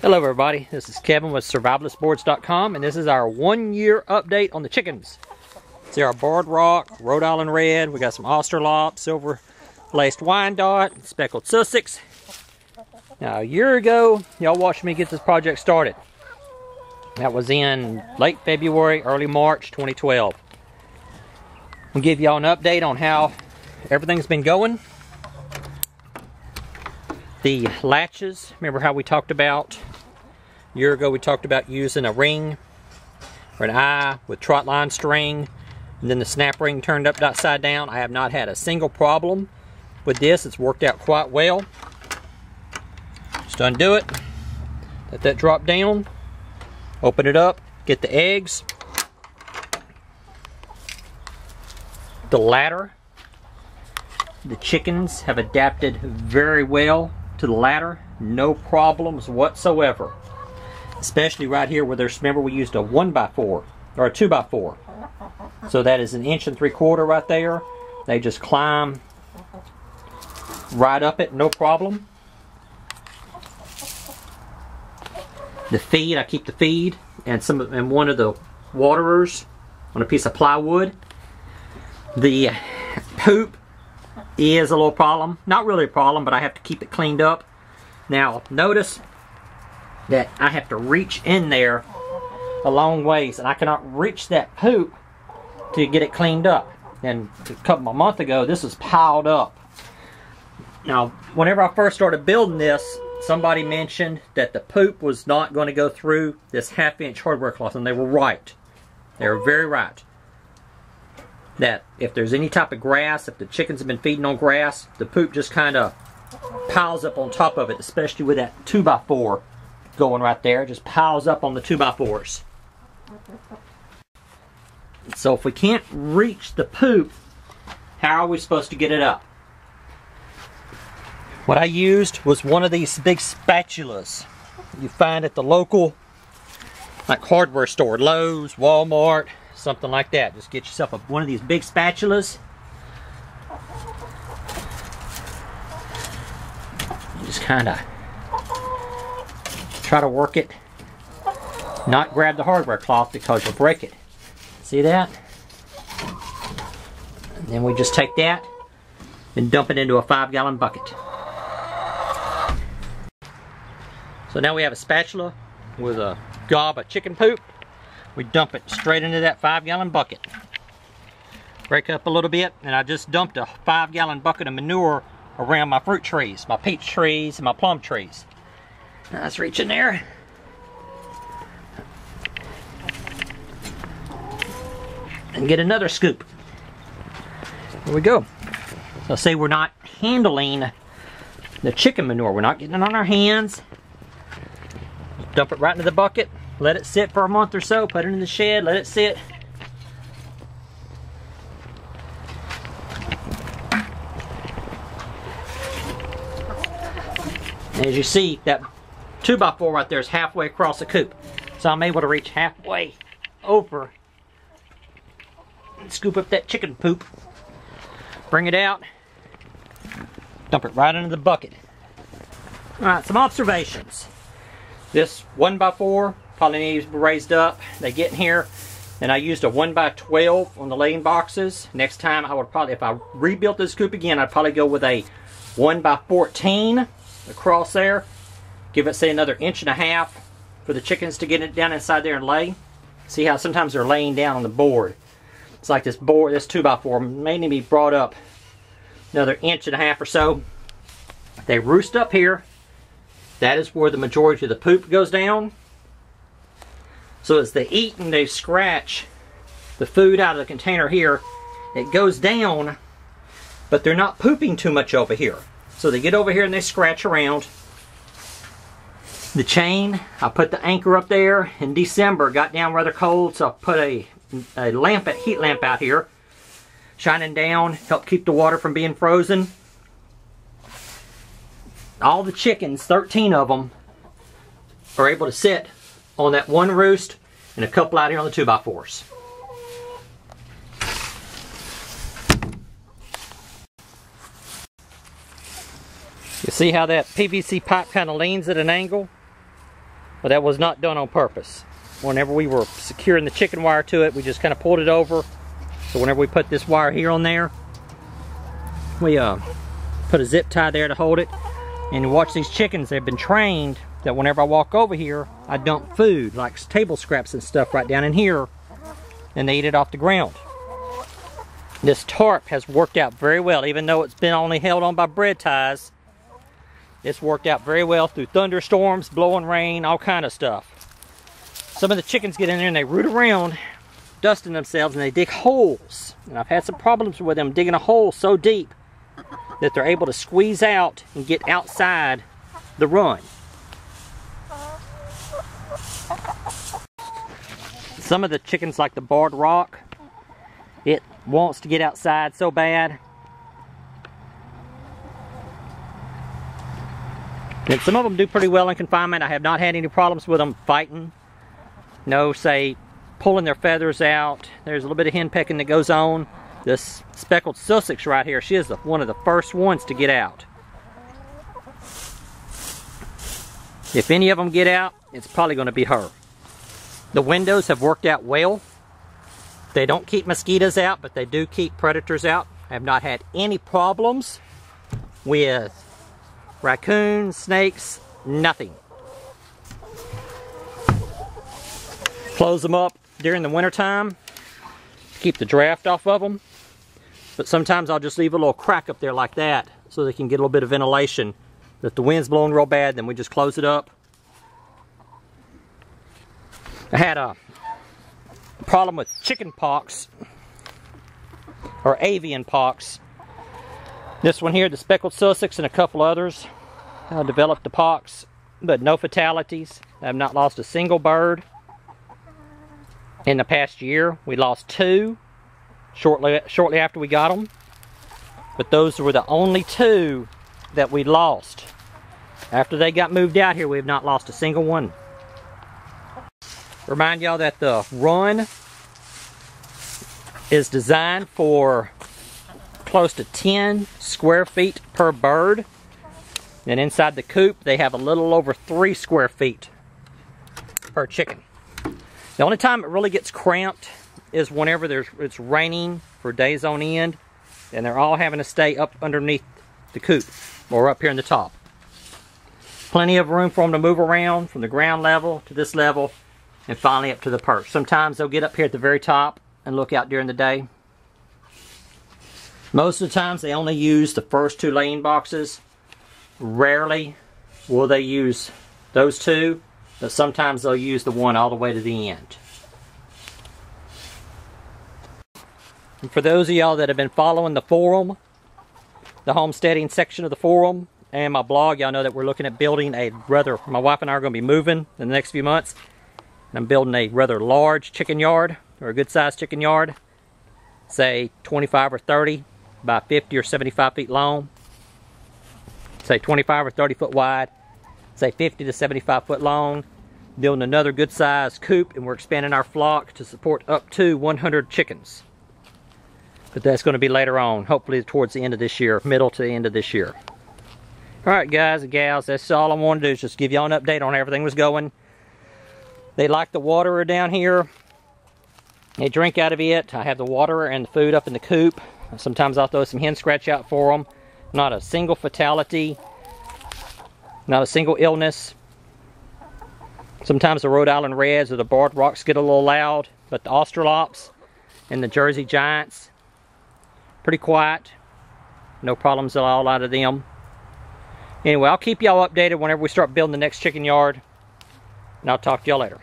Hello everybody, this is Kevin with survivalistboards.com, and this is our 1 year update on the chickens. See our barred rock, Rhode Island red, we got some Australorp, silver laced Wyandotte, speckled Sussex. Now a year ago, y'all watched me get this project started. That was in late February, early March 2012. We'll give y'all an update on how everything's been going. The latches, remember how we talked about a year ago, we talked about using a ring or an eye with trot line string and then the snap ring turned upside down. I have not had a single problem with this. It's worked out quite well. Just undo it, let that drop down, open it up, get the eggs. The ladder, the chickens have adapted very well to the ladder, no problems whatsoever. Especially right here where there's, remember we used a 1x4 or a 2x4. So that is 1 3/4 inches right there. They just climb right up it, no problem. The feed, I keep the feed and one of the waterers on a piece of plywood. The poop is a little problem. Not really a problem, but I have to keep it cleaned up. Now, notice that I have to reach in there a long ways, and I cannot reach that poop to get it cleaned up. And a month ago, this was piled up. Now, whenever I first started building this, somebody mentioned that the poop was not going to go through this 1/2 inch hardware cloth, and they were right. They were very right. That if there's any type of grass, if the chickens have been feeding on grass, the poop just kind of piles up on top of it, especially with that 2x4 going right there. It just piles up on the 2x4s. So if we can't reach the poop, how are we supposed to get it up? What I used was one of these big spatulas you find at the local like hardware store, Lowe's, Walmart, something like that. Just get yourself one of these big spatulas. Just kind of try to work it. Not grab the hardware cloth because you'll break it. See that? And then we just take that and dump it into a 5-gallon bucket. So now we have a spatula with a gob of chicken poop. We dump it straight into that 5-gallon bucket. Break up a little bit, and I just dumped a 5-gallon bucket of manure around my fruit trees, my peach trees and my plum trees. Now let's reach in there. And get another scoop. Here we go. So say we're not handling the chicken manure. We're not getting it on our hands. Dump it right into the bucket. Let it sit for a month or so. Put it in the shed. Let it sit. As you see, that 2x4 right there is halfway across the coop. So I'm able to reach halfway over and scoop up that chicken poop. Bring it out. Dump it right into the bucket. Alright, some observations. This 1x4 probably needs to be raised up. They get in here, and I used a 1x12 on the laying boxes. Next time I would probably, if I rebuilt this coop again, I'd probably go with a 1x14 across there. Give it, say, another 1.5 inches for the chickens to get it down inside there and lay. See how sometimes they're laying down on the board. It's like this board, this 2x4 may need to be brought up another 1.5 inches or so. They roost up here. That is where the majority of the poop goes down. So as they eat and they scratch the food out of the container here, it goes down, but they're not pooping too much over here. So they get over here and they scratch around. The chain, I put the anchor up there in December. Got down rather cold, so I put a heat lamp out here, shining down, help keep the water from being frozen. All the chickens, 13 of them, are able to sit on that one roost and a couple out here on the 2x4s. You see how that PVC pipe kind of leans at an angle? But that was not done on purpose. Whenever we were securing the chicken wire to it, we just kind of pulled it over. So whenever we put this wire here on there, we put a zip tie there to hold it. And you watch these chickens, they've been trained that whenever I walk over here, I dump food, like table scraps and stuff right down in here, and they eat it off the ground. This tarp has worked out very well, even though it's been only held on by bread ties. It's worked out very well through thunderstorms, blowing rain, all kind of stuff. Some of the chickens get in there and they root around, dusting themselves, and they dig holes. And I've had some problems with them digging a hole so deep that they're able to squeeze out and get outside the run. Some of the chickens, like the barred rock, it wants to get outside so bad. And some of them do pretty well in confinement. I have not had any problems with them fighting. No, say, pulling their feathers out. There's a little bit of henpecking that goes on. This speckled Sussex right here, she is one of the first ones to get out. If any of them get out, it's probably going to be her. The windows have worked out well. They don't keep mosquitoes out, but they do keep predators out. I have not had any problems with raccoons, snakes, nothing. Close them up during the winter time to keep the draft off of them. But sometimes I'll just leave a little crack up there like that so they can get a little bit of ventilation. If the wind's blowing real bad, then we just close it up. I had a problem with chicken pox, or avian pox. This one here, the speckled Sussex, and a couple others developed the pox, but no fatalities. I have not lost a single bird. In the past year, we lost 2 shortly after we got them, but those were the only 2 that we lost. After they got moved out here, we have not lost a single one. Remind y'all that the run is designed for close to 10 square feet per bird. And inside the coop, they have a little over 3 square feet per chicken. The only time it really gets cramped is whenever it's raining for days on end, and they're all having to stay up underneath the coop or up here in the top. Plenty of room for them to move around from the ground level to this level and finally up to the perch. Sometimes they'll get up here at the very top and look out during the day. Most of the times they only use the first 2 laying boxes. Rarely will they use those 2, but sometimes they'll use the one all the way to the end. And for those of y'all that have been following the forum, the homesteading section of the forum, and my blog, y'all know that we're looking at building my wife and I are going to be moving in the next few months. And I'm building a rather large chicken yard, or a good sized chicken yard. Say 25 or 30 by 50 or 75 feet long. Say 25 or 30 foot wide. Say 50 to 75 foot long. Building another good sized coop, and we're expanding our flock to support up to 100 chickens. But that's going to be later on, hopefully towards the end of this year, middle to the end of this year. Alright guys and gals, that's all I wanted to do, is just give y'all an update on how everything was going. They like the waterer down here. They drink out of it. I have the waterer and the food up in the coop. Sometimes I'll throw some hen scratch out for them. Not a single fatality. Not a single illness. Sometimes the Rhode Island Reds or the barred rocks get a little loud, but the Australops and the Jersey Giants, pretty quiet. No problems at all out of them. Anyway, I'll keep y'all updated whenever we start building the next chicken yard, and I'll talk to y'all later.